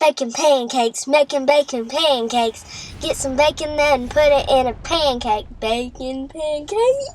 Bacon pancakes, making bacon pancakes. Get some bacon then put it in a pancake. Bacon pancakes.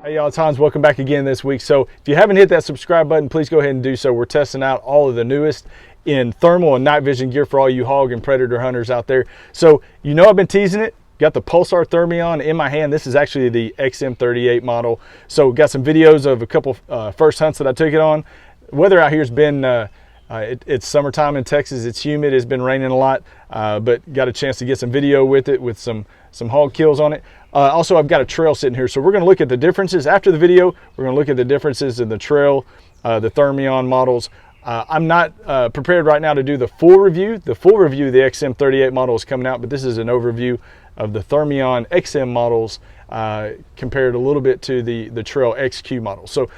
Hey y'all, it's Hans. Welcome back again this week. So if you haven't hit that subscribe button, please go ahead and do so. We're testing out all of the newest in thermal and night vision gear for all you hog and predator hunters out there. So you know I've been teasing it. Got the Pulsar Thermion in my hand. This is actually the XM38 model. So got some videos of a couple first hunts that I took it on. Weather out here has been, it's summertime in Texas. It's humid, it's been raining a lot, but got a chance to get some video with it with some hog kills on it. Also, I've got a trail sitting here. So we're gonna look at the differences. After the video, we're gonna look at the differences in the trail, the Thermion models. I'm not prepared right now to do the full review. The full review of the XM38 model is coming out, but this is an overview of the Thermion XM models compared a little bit to the Trail XQ model. So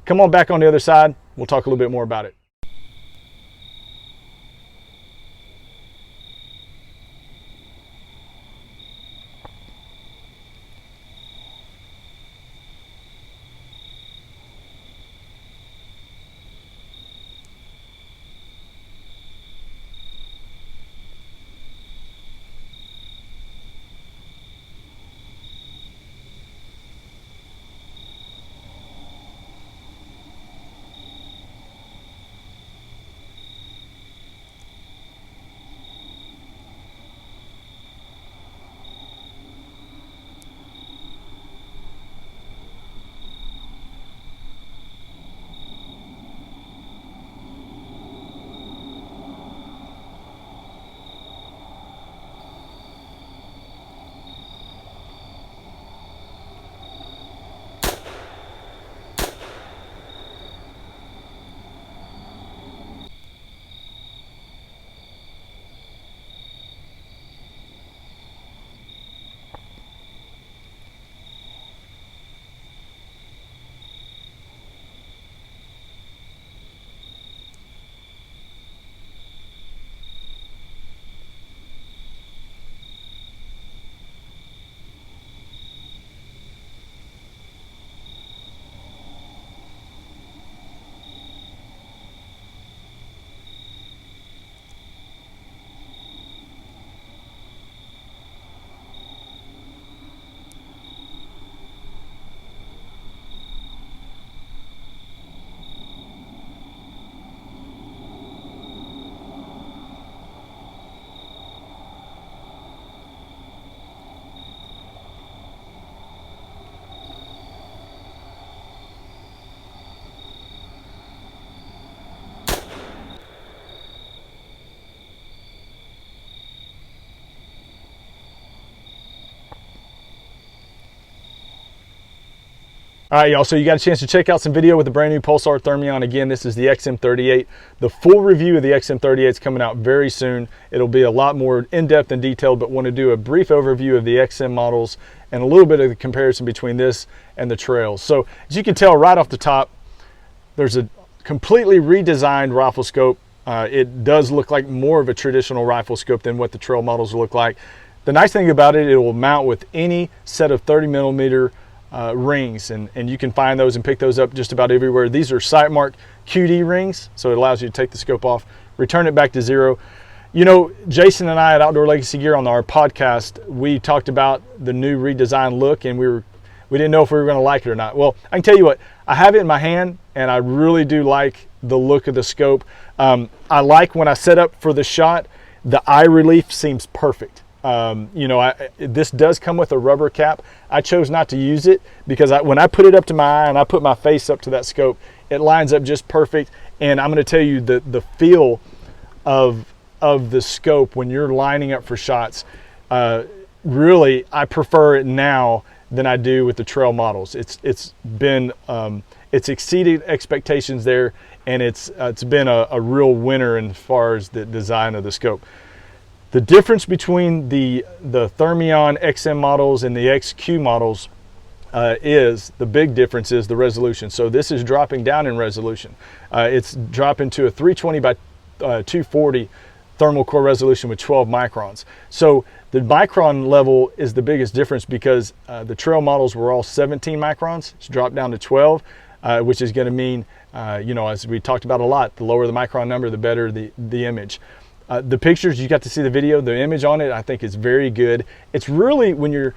come on back on the other side. We'll talk a little bit more about it. All right, y'all, so you got a chance to check out some video with the brand new Pulsar Thermion. Again, this is the XM38. The full review of the XM38 is coming out very soon. It'll be a lot more in-depth and detailed, but want to do a brief overview of the XM models and a little bit of the comparison between this and the Trails. So as you can tell right off the top, there's a completely redesigned rifle scope. It does look like more of a traditional rifle scope than what the Trail models look like. The nice thing about it, it will mount with any set of 30mm rings, and you can find those and pick those up just about everywhere. These are Sightmark QD rings, so it allows you to take the scope off, return it back to zero. You know, Jason and I at Outdoor Legacy Gear on our podcast, we talked about the new redesigned look, and we didn't know if we were going to like it or not. Well, I can tell you what, I have it in my hand, and I really do like the look of the scope. I like when I set up for the shot, the eye relief seems perfect. You know, this does come with a rubber cap. I chose not to use it because when I put it up to my eye and I put my face up to that scope, it lines up just perfect. And I'm going to tell you the feel of the scope when you're lining up for shots. Really, I prefer it now than I do with the Trail models. It's exceeded expectations there, and it's been a real winner as far as the design of the scope. The difference between the Thermion XM models and the XQ models is the big difference is the resolution. So this is dropping down in resolution. It's dropping to a 320 by 240 thermal core resolution with 12 microns. So the micron level is the biggest difference because the Trail models were all 17 microns. It's dropped down to 12, which is going to mean You know, as we talked about a lot, the lower the micron number, the better the image. The pictures, you got to see the video, the image on it, I think is very good. It's really, when you're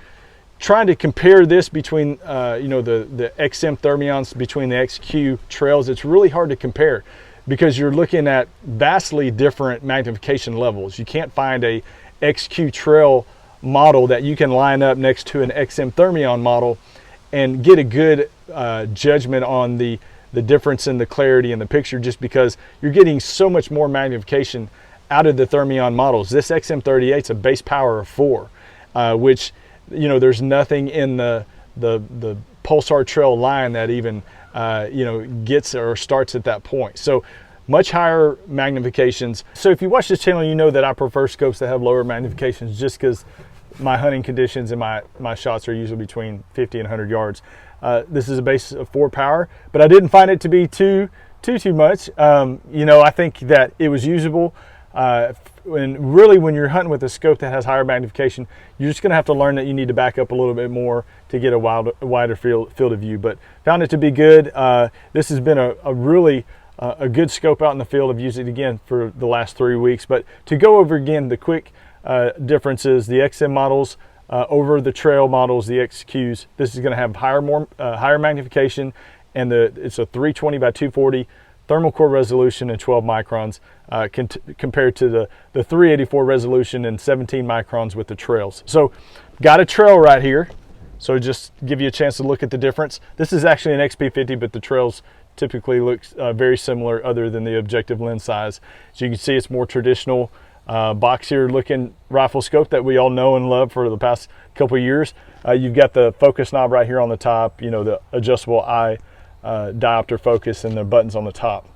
trying to compare this between, you know, the XM Thermions, between the XQ trails, it's really hard to compare because you're looking at vastly different magnification levels. You can't find a XQ trail model that you can line up next to an XM Thermion model and get a good judgment on the difference in the clarity in the picture, just because you're getting so much more magnification out of the Thermion models. This XM38 is a base power of 4, which, you know, there's nothing in the Pulsar trail line that even you know, gets or starts at that point. So much higher magnifications. So if you watch this channel, you know that I prefer scopes that have lower magnifications, just because my hunting conditions and my shots are usually between 50 and 100 yards. This is a base of 4 power, but I didn't find it to be too much. You know, I think that it was usable. And really, when you're hunting with a scope that has higher magnification, you're just going to have to learn that you need to back up a little bit more to get a wider field of view. But found it to be good. This has been a really a good scope out in the field. I've used it again for the last 3 weeks. But to go over again the quick differences, the XM models over the trail models, the XQs, this is going to have higher magnification, and it's a 320 by 240 thermal core resolution and 12 microns compared to the 384 resolution and 17 microns with the trails. So got a trail right here, so just give you a chance to look at the difference. This is actually an XP50, but the trails typically look very similar other than the objective lens size. So you can see it's more traditional boxier looking rifle scope that we all know and love for the past couple of years. You've got the focus knob right here on the top, you know, the adjustable eye diopter focus, and the buttons on the top.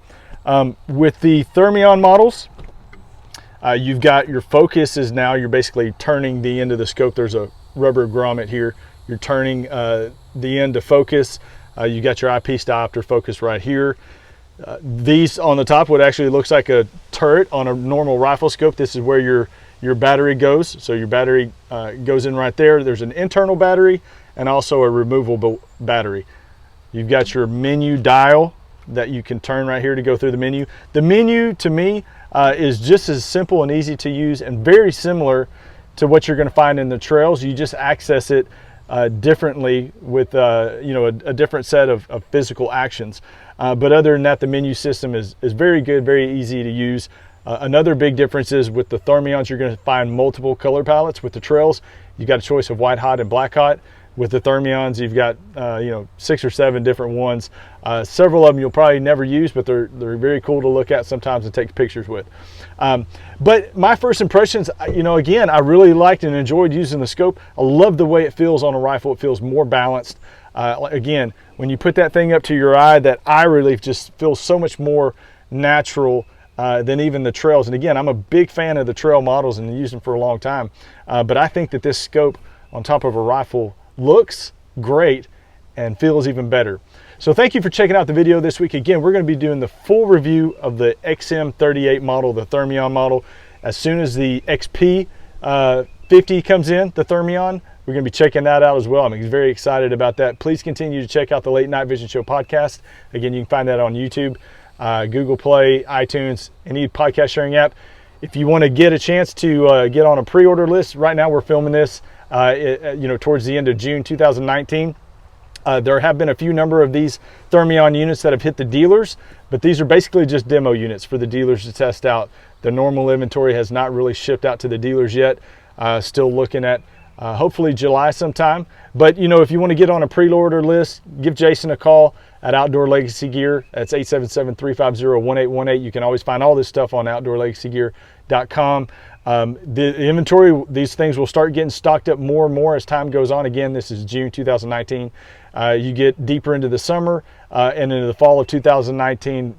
With the Thermion models, you've got your focus is now, you're basically turning the end of the scope. There's a rubber grommet here. You're turning the end to focus. You got your eyepiece diopter focus right here. These on the top, what actually looks like a turret on a normal rifle scope. This is where your battery goes. So your battery goes in right there. There's an internal battery and also a removable battery. You've got your menu dial that you can turn right here to go through the menu. The menu, to me, is just as simple and easy to use and very similar to what you're going to find in the trails. You just access it differently with you know, a different set of physical actions. But other than that, the menu system is very good, very easy to use. Another big difference is with the Thermions, you're going to find multiple color palettes. With the trails, you got a choice of white hot and black hot. With the Thermions, you've got you know, 6 or 7 different ones. Several of them you'll probably never use, but they're very cool to look at sometimes and take pictures with. But my first impressions, you know, again, I really liked and enjoyed using the scope. I love the way it feels on a rifle. It feels more balanced. Again, when you put that thing up to your eye, that eye relief just feels so much more natural than even the trails. And again, I'm a big fan of the trail models and used them for a long time. But I think that this scope on top of a rifle looks great and feels even better. So thank you for checking out the video this week. Again, we're going to be doing the full review of the XM38 model, the Thermion model. As soon as the XP 50 comes in, the Thermion, we're going to be checking that out as well. I'm very excited about that. Please continue to check out the Late Night Vision Show podcast. Again, you can find that on YouTube, Google Play, iTunes, any podcast sharing app. If you want to get a chance to get on a pre-order list, right now we're filming this you know, towards the end of June 2019. There have been a few number of these Thermion units that have hit the dealers, but these are basically just demo units for the dealers to test out. The normal inventory has not really shipped out to the dealers yet. Still looking at hopefully July sometime. But you know, if you want to get on a pre-order list, give Jason a call at Outdoor Legacy Gear. That's 877-350-1818. You can always find all this stuff on outdoorlegacygear.com. The inventory, these things will start getting stocked up more and more as time goes on. Again, this is June 2019. You get deeper into the summer and into the fall of 2019,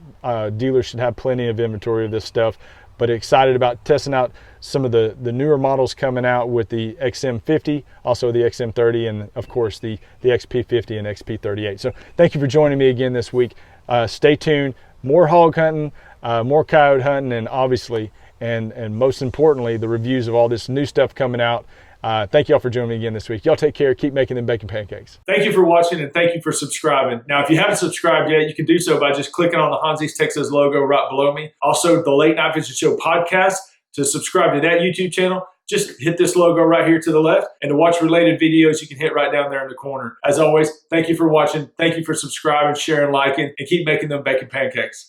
dealers should have plenty of inventory of this stuff. But excited about testing out some of the newer models coming out with the XM50, also the XM30, and of course the XP50 and XP38. So thank you for joining me again this week. Stay tuned. More hog hunting, more coyote hunting, and obviously, and most importantly, the reviews of all this new stuff coming out Thank y'all for joining me again this week. Y'all take care. Keep making them bacon pancakes. Thank you for watching, and thank you for subscribing. Now, if you haven't subscribed yet, you can do so by just clicking on the HansETX logo right below me. Also, the Late Night Vision Show podcast. To subscribe to that YouTube channel, just hit this logo right here to the left. And to watch related videos, you can hit right down there in the corner. As always, thank you for watching. Thank you for subscribing, sharing, liking, and keep making them bacon pancakes.